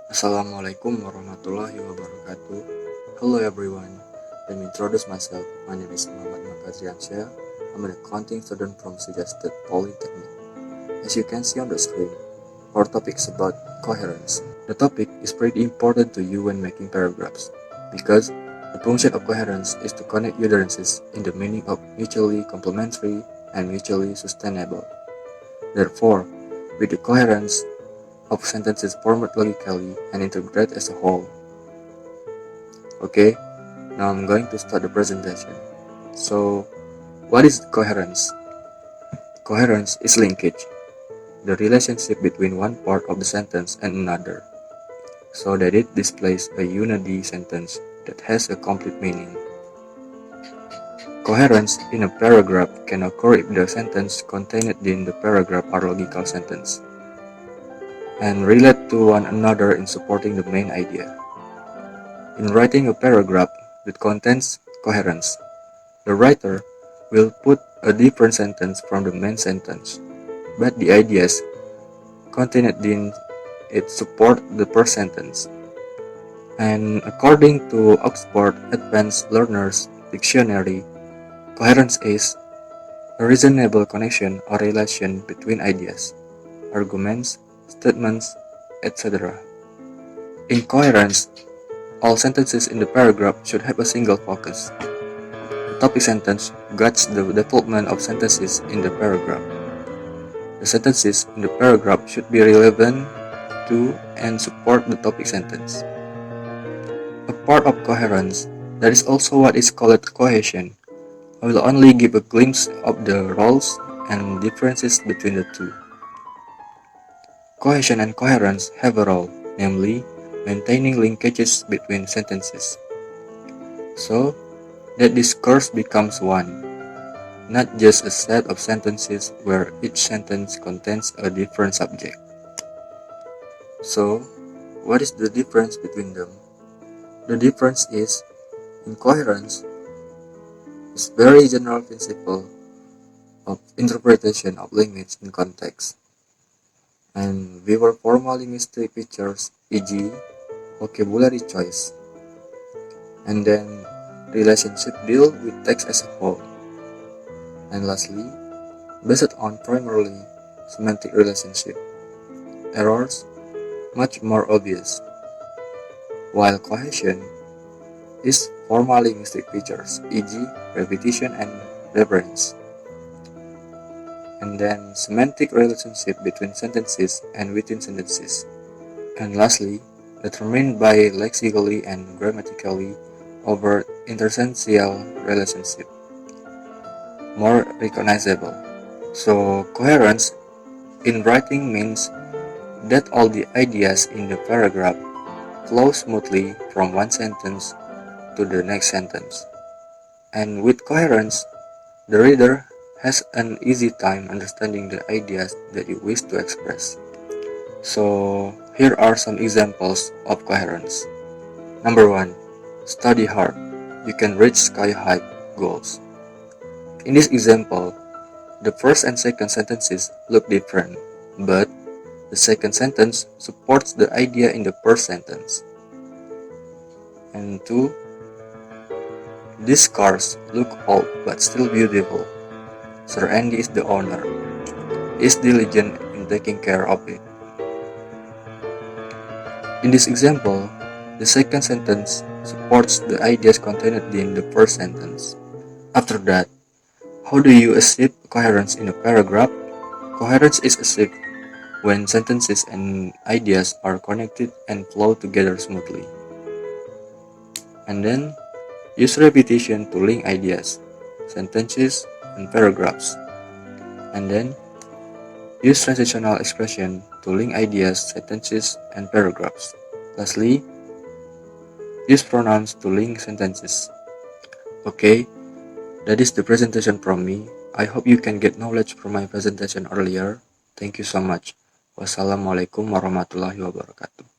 Assalamualaikum warahmatullahi wabarakatuh. Hello everyone. Let me introduce myself. My name is Imam Fajriansyah. I'm an accounting student from Suggested Polytechnic. As you can see on the screen, our topic is about coherence. The topic is pretty important to you when making paragraphs because the function of coherence is to connect utterances in the meaning of mutually complementary and mutually sustainable. Therefore, with the coherence of sentences formed logically and integrate as a whole. Okay, now I'm going to start the presentation. So, what is coherence? Coherence is linkage, the relationship between one part of the sentence and another, so that it displays a unity sentence that has a complete meaning. Coherence in a paragraph can occur if the sentence contained in the paragraph are logical sentences and relate to one another in supporting the main idea. In writing a paragraph that contains coherence, the writer will put a different sentence from the main sentence, but the ideas contained in it support the first sentence. And according to Oxford Advanced Learners Dictionary, coherence is a reasonable connection or relation between ideas, arguments, statements, etc. In coherence, all sentences in the paragraph should have a single focus. The topic sentence guides the development of sentences in the paragraph. The sentences in the paragraph should be relevant to and support the topic sentence. A part of coherence, that is also what is called cohesion. I will only give a glimpse of the roles and differences between the two. Cohesion and coherence have a role, namely, maintaining linkages between sentences, so that discourse becomes one, not just a set of sentences where each sentence contains a different subject. So, what is the difference between them? The difference is, in coherence, is very general principle of interpretation of language in context, and we were formally mistake features, e.g., vocabulary choice, and then relationship deal with text as a whole, and lastly, based on primarily semantic relationship, errors much more obvious, while cohesion is formally mistake features, e.g., repetition and reference, and then semantic relationship between sentences and within sentences, and lastly, determined by lexically and grammatically over intersential relationship, more recognizable. So, coherence in writing means that all the ideas in the paragraph flow smoothly from one sentence to the next sentence. And with coherence, the reader has an easy time understanding the ideas that you wish to express. So, here are some examples of coherence. Number 1. Study hard. You can reach sky-high goals. In this example, the first and second sentences look different, but the second sentence supports the idea in the first sentence. And 2. These cars look old but still beautiful. Sir Andy is the owner. He is diligent in taking care of it. In this example, the second sentence supports the ideas contained in the first sentence. After that, how do you achieve coherence in a paragraph? Coherence is achieved when sentences and ideas are connected and flow together smoothly. And then, use repetition to link ideas, sentences, and paragraphs. And then, use transitional expression to link ideas, sentences, and paragraphs. Lastly, use pronouns to link sentences. Okay, that is the presentation from me. I hope you can get knowledge from my presentation earlier. Thank you so much. Wassalamualaikum warahmatullahi wabarakatuh.